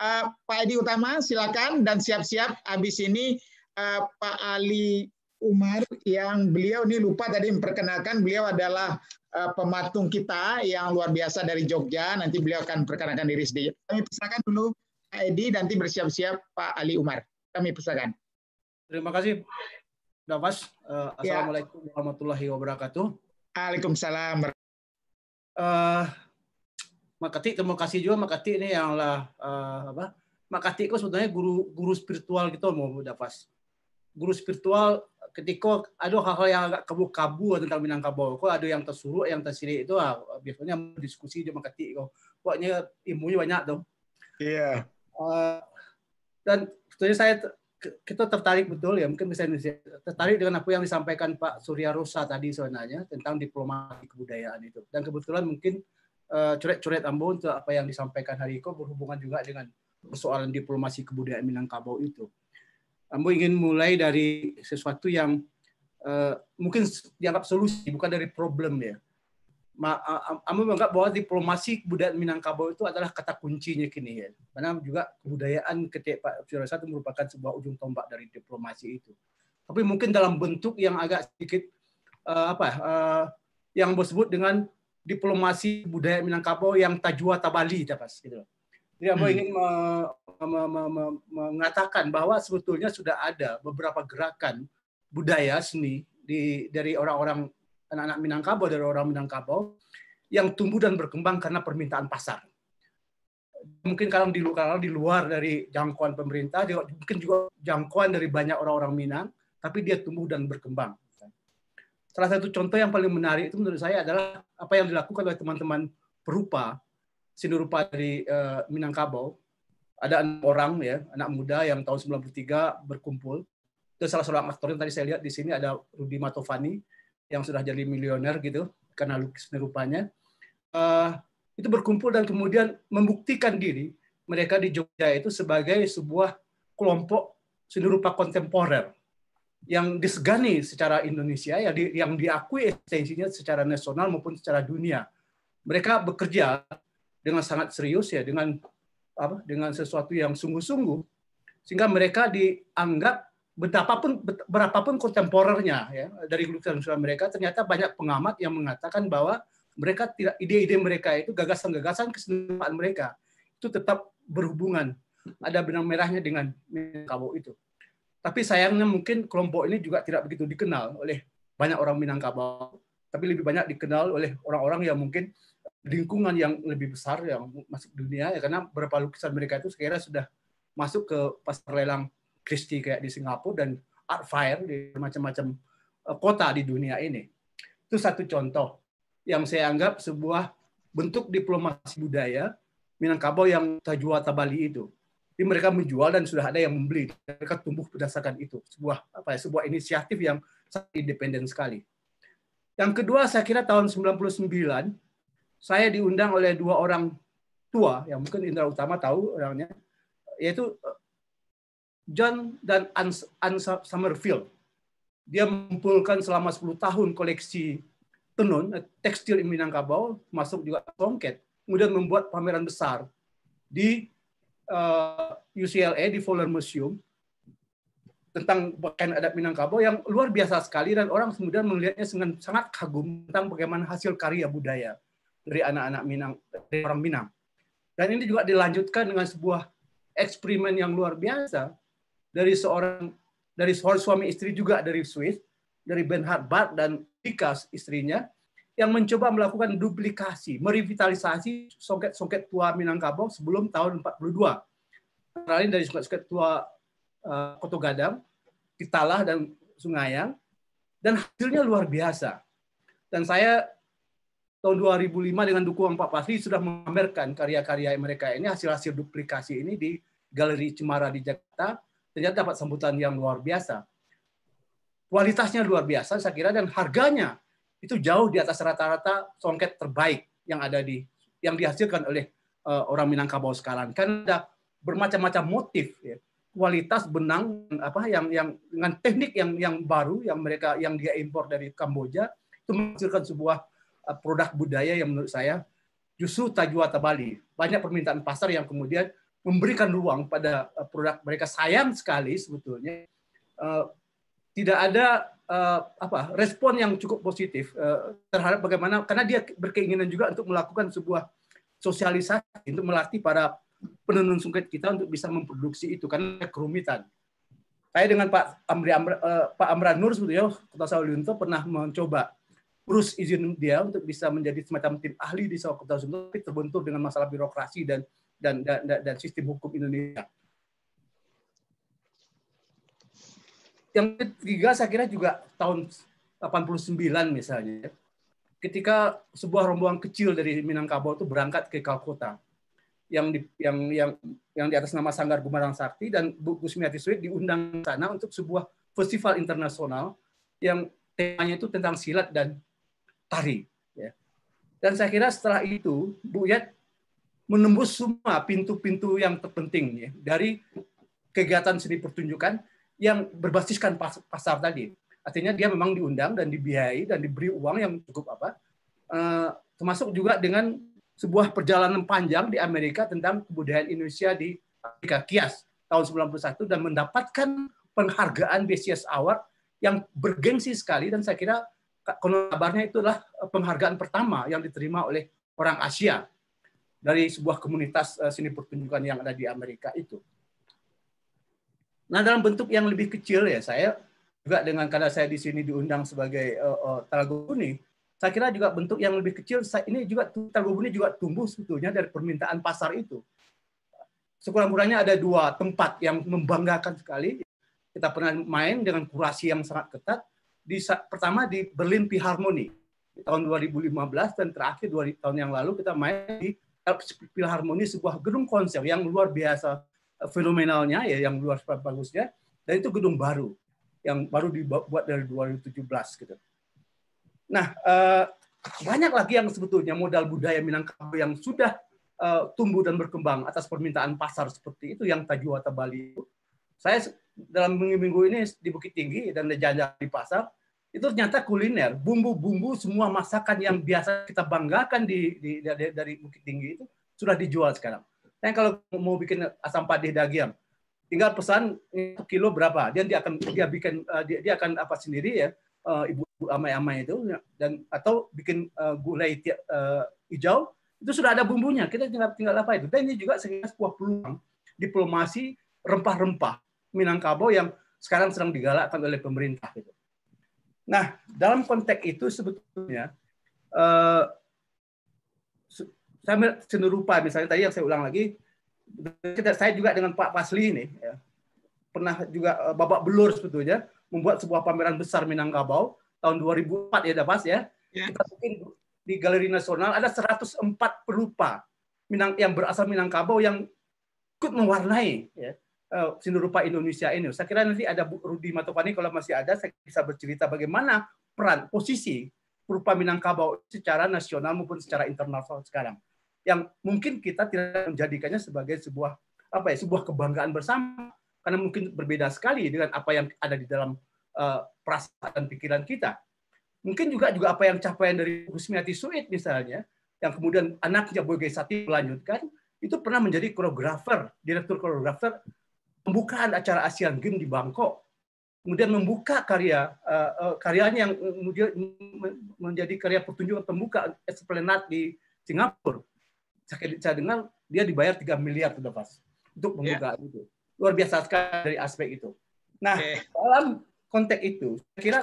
Pak Edi Utama, silakan, dan siap-siap habis ini Pak Ali Umar, yang beliau ini lupa tadi memperkenalkan, beliau adalah pematung kita yang luar biasa dari Jogja. Nanti beliau akan perkenalkan diri sedikit. Kami persilakan dulu Pak Edi, nanti bersiap-siap Pak Ali Umar. Kami persilakan. Terima kasih, Nafas. Assalamualaikum warahmatullahi wabarakatuh. Waalaikumsalam. Makati, terima kasih juga Makati ini yang lah Makati itu sebenarnya guru spiritual gitu mau Nafas. Guru spiritual ketika ada hal-hal yang agak kabu-kabu tentang Minangkabau, kok ada yang tersuruh, yang tersirik itu biasanya diskusi di Makati kok. Pokoknya ilmunya banyak tuh. Iya. Dan sebetulnya kita tertarik betul ya, mungkin bisa tertarik dengan apa yang disampaikan Pak Surya Rosa tadi sebenarnya tentang diplomasi kebudayaan itu. Dan kebetulan mungkin coret-coret Ambo untuk apa yang disampaikan hari ini berhubungan juga dengan persoalan diplomasi kebudayaan Minangkabau itu. Ambo ingin mulai dari sesuatu yang mungkin dianggap solusi, bukan dari problem ya. Ambo menganggap bahwa diplomasi kebudayaan Minangkabau itu adalah kata kuncinya kini ya. Karena juga kebudayaan ketika Pak Surya itu merupakan sebuah ujung tombak dari diplomasi itu. Tapi mungkin dalam bentuk yang agak sedikit yang disebut dengan diplomasi budaya Minangkabau yang tajwa tabali, gitu. Jadi Ambo ingin mengatakan bahwa sebetulnya sudah ada beberapa gerakan budaya seni dari orang-orang anak-anak Minangkabau, dari orang Minangkabau yang tumbuh dan berkembang karena permintaan pasar. Mungkin kalau di luar dari jangkauan pemerintah, mungkin juga jangkauan dari banyak orang-orang Minang, tapi dia tumbuh dan berkembang. Salah satu contoh yang paling menarik itu menurut saya adalah apa yang dilakukan oleh teman-teman perupa, seni rupa dari Minangkabau. Ada 6 orang ya, anak muda yang tahun 93 berkumpul. Itu salah seorang aktor yang tadi saya lihat di sini ada Rudi Matovani yang sudah jadi miliuner gitu karena lukis seni rupanya. Itu berkumpul dan kemudian membuktikan diri mereka di Jogja itu sebagai sebuah kelompok seni rupa kontemporer yang disegani secara Indonesia, yang diakui eksistensinya secara nasional maupun secara dunia. Mereka bekerja dengan sangat serius ya, dengan sesuatu yang sungguh-sungguh, sehingga mereka dianggap berapapun kontemporernya ya, dari lukisan mereka, ternyata banyak pengamat yang mengatakan bahwa mereka tidak, ide-ide mereka itu, gagasan-gagasan kesenian mereka itu tetap berhubungan, ada benang merahnya dengan Minangkabau itu. Tapi sayangnya mungkin kelompok ini juga tidak begitu dikenal oleh banyak orang Minangkabau, tapi lebih banyak dikenal oleh orang-orang yang mungkin lingkungan yang lebih besar yang masuk dunia ya, karena beberapa lukisan mereka itu sekiranya sudah masuk ke pasar lelang Christie kayak di Singapura dan Art Fair di macam-macam kota di dunia ini. Itu satu contoh yang saya anggap sebuah bentuk diplomasi budaya Minangkabau yang tajwa tabali itu. Jadi mereka menjual dan sudah ada yang membeli. Mereka tumbuh berdasarkan itu. Sebuah inisiatif yang sangat independen sekali. Yang kedua, saya kira tahun 99 saya diundang oleh 2 orang tua yang mungkin Indra Utama tahu orangnya, yaitu John dan Anne Summerfield. Dia mengumpulkan selama 10 tahun koleksi tenun, tekstil Minangkabau, masuk juga songket, kemudian membuat pameran besar di UCLA, di Fowler Museum, tentang pakaian adat Minangkabau yang luar biasa sekali, dan orang kemudian melihatnya dengan sangat kagum tentang bagaimana hasil karya budaya dari anak-anak Minang, dari orang Minang. Dan ini juga dilanjutkan dengan sebuah eksperimen yang luar biasa dari seorang suami istri juga dari Swiss, dari Bernhard Barth dan Vika istrinya, yang mencoba melakukan duplikasi, merevitalisasi songket-songket tua Minangkabau sebelum tahun 42. Antara lain dari songket-songket tua Koto Gadang, Titalah dan Sungayang, dan hasilnya luar biasa. Dan saya tahun 2005 dengan dukungan Pak Pasli sudah memamerkan karya-karya mereka ini, hasil-hasil duplikasi ini di Galeri Cemara di Jakarta, ternyata dapat sambutan yang luar biasa. Kualitasnya luar biasa saya kira, dan harganya itu jauh di atas rata-rata songket terbaik yang dihasilkan oleh orang Minangkabau sekarang. Kan ada bermacam-macam motif ya. Kualitas benang yang dengan teknik yang baru yang dia impor dari Kamboja, itu menghasilkan sebuah produk budaya yang menurut saya justru tajwa tabali. Banyak permintaan pasar yang kemudian memberikan ruang pada produk mereka. Sayang sekali sebetulnya tidak ada respon yang cukup positif terhadap bagaimana, karena dia berkeinginan juga untuk melakukan sebuah sosialisasi untuk melatih para penenun songket kita untuk bisa memproduksi itu karena kerumitan. Saya dengan Pak Amran Nur sebetulnya Kota Sawalunto pernah mencoba urus izin dia untuk bisa menjadi semacam tim ahli di Kota Sawalunto, tapi terbentur dengan masalah birokrasi dan sistem hukum Indonesia. Yang ketiga saya kira juga tahun 89 misalnya, ketika sebuah rombongan kecil dari Minangkabau itu berangkat ke Kalkota, yang di atas nama Sanggar Gumarang Sakti, dan Bu Kusmiati Suit diundang ke sana untuk sebuah festival internasional yang temanya itu tentang silat dan tari. Ya. Dan saya kira setelah itu Bu Yat menembus semua pintu-pintu yang terpenting ya, dari kegiatan seni pertunjukan yang berbasiskan pasar tadi. Artinya dia memang diundang dan dibiayai dan diberi uang yang cukup termasuk juga dengan sebuah perjalanan panjang di Amerika tentang kebudayaan Indonesia di Amerika, Kias tahun 91, dan mendapatkan penghargaan BCS Award yang bergengsi sekali, dan saya kira kabarnya itulah penghargaan pertama yang diterima oleh orang Asia dari sebuah komunitas seni pertunjukan yang ada di Amerika itu. Nah, dalam bentuk yang lebih kecil ya, saya juga karena saya di sini diundang sebagai Talagubuni, saya kira juga bentuk yang lebih kecil, ini juga Talagubuni juga tumbuh sebetulnya dari permintaan pasar itu. Sekurang-kurangnya ada 2 tempat yang membanggakan sekali. Kita pernah main dengan kurasi yang sangat ketat. Pertama di Berlin Philharmonic di tahun 2015, dan terakhir 2 tahun yang lalu kita main di Philharmonic, sebuah gedung konser yang luar biasa fenomenalnya ya, yang luar biasa bagusnya, dan itu gedung baru yang baru dibuat dari 2017 gitu. Nah, banyak lagi yang sebetulnya modal budaya Minangkabau yang sudah tumbuh dan berkembang atas permintaan pasar seperti itu, yang Tajuwata Bali itu. Saya dalam minggu ini di Bukit Tinggi dan jalan di pasar, itu ternyata kuliner, bumbu-bumbu semua masakan yang biasa kita banggakan dari Bukit Tinggi itu sudah dijual sekarang. Nah, kalau mau bikin asam padeh dagiang, tinggal pesan 1 kilo berapa, dia akan apa sendiri ya, ibu amai-amai itu, dan atau bikin gulai hijau itu sudah ada bumbunya, kita tinggal apa itu. Dan ini juga sebuah peluang diplomasi rempah-rempah Minangkabau yang sekarang sedang digalakkan oleh pemerintah gitu. Nah, dalam konteks itu sebetulnya seni rupa misalnya tadi yang saya ulang lagi, saya juga dengan Pak Pasli ini ya, pernah juga babak belur sebetulnya membuat sebuah pameran besar Minangkabau tahun 2004 ya, Dapas ya. Kita bikin di Galeri Nasional ada 104 perupa yang berasal Minangkabau yang ikut mewarnai ya, seni rupa Indonesia ini. Saya kira nanti ada Bu Rudi Matopani kalau masih ada, saya bisa bercerita bagaimana peran posisi perupa Minangkabau secara nasional maupun secara internasional sekarang, yang mungkin kita tidak menjadikannya sebagai sebuah sebuah kebanggaan bersama, karena mungkin berbeda sekali dengan apa yang ada di dalam perasaan dan pikiran kita. Mungkin juga apa yang capaian dari Kusmiati Suit misalnya, yang kemudian anaknya Boy Gaisati melanjutkan, itu pernah menjadi koreografer, direktur koreografer pembukaan acara Asian Games di Bangkok. Kemudian membuka karyanya yang menjadi karya pertunjukan pembuka Esplanade di Singapura. Saya dengar dia dibayar 3 miliar sudah pas untuk membuka itu. Luar biasa sekali dari aspek itu. Nah, dalam konteks itu, saya kira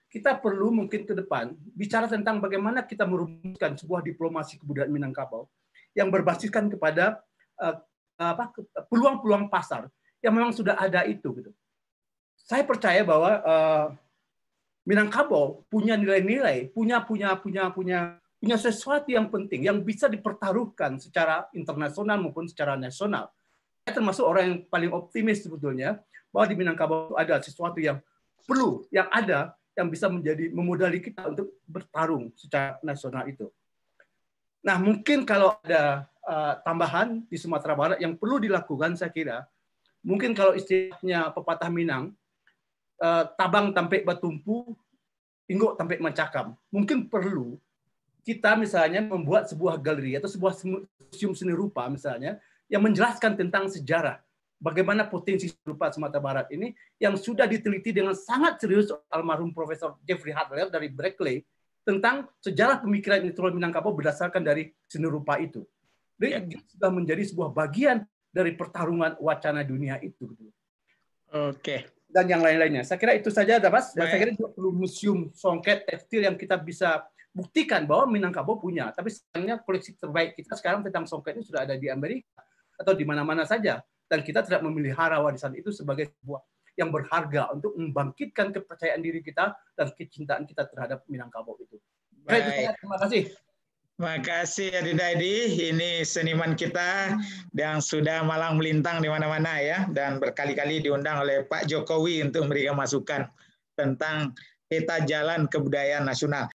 kita perlu mungkin ke depan bicara tentang bagaimana kita merumuskan sebuah diplomasi kebudayaan Minangkabau yang berbasiskan kepada peluang-peluang pasar yang memang sudah ada itu. Gitu. Saya percaya bahwa Minangkabau punya nilai-nilai, punya sesuatu yang penting yang bisa dipertaruhkan secara internasional maupun secara nasional. Saya termasuk orang yang paling optimis sebetulnya bahwa di Minangkabau ada sesuatu yang perlu, yang ada, yang bisa memodali kita untuk bertarung secara nasional itu. Nah, mungkin kalau ada tambahan di Sumatera Barat yang perlu dilakukan, saya kira, mungkin kalau istilahnya pepatah Minang, tabang tampek batumpu, inggok tampek macakam. Mungkin perlu kita misalnya membuat sebuah galeri atau sebuah museum seni rupa misalnya, yang menjelaskan tentang sejarah bagaimana potensi lupa Sumatera Barat ini yang sudah diteliti dengan sangat serius almarhum Profesor Jeffrey Hartler dari Berkeley tentang sejarah pemikiran intelektual Minangkabau berdasarkan dari seni rupa itu. Jadi sudah menjadi sebuah bagian dari pertarungan wacana dunia itu. Oke. Dan yang lain-lainnya. Saya kira itu saja, Mas. Dan saya kira juga perlu museum songket tekstil yang kita bisa buktikan bahwa Minangkabau punya. Tapi sayangnya koleksi terbaik kita sekarang tentang songket ini sudah ada di Amerika atau di mana-mana saja. Dan kita tidak memelihara warisan itu sebagai sebuah yang berharga untuk membangkitkan kepercayaan diri kita dan kecintaan kita terhadap Minangkabau itu. Baik. Terima kasih. Terima kasih Adinda. Ini seniman kita yang sudah malang melintang di mana-mana ya, dan berkali-kali diundang oleh Pak Jokowi untuk memberikan masukan tentang peta jalan kebudayaan nasional.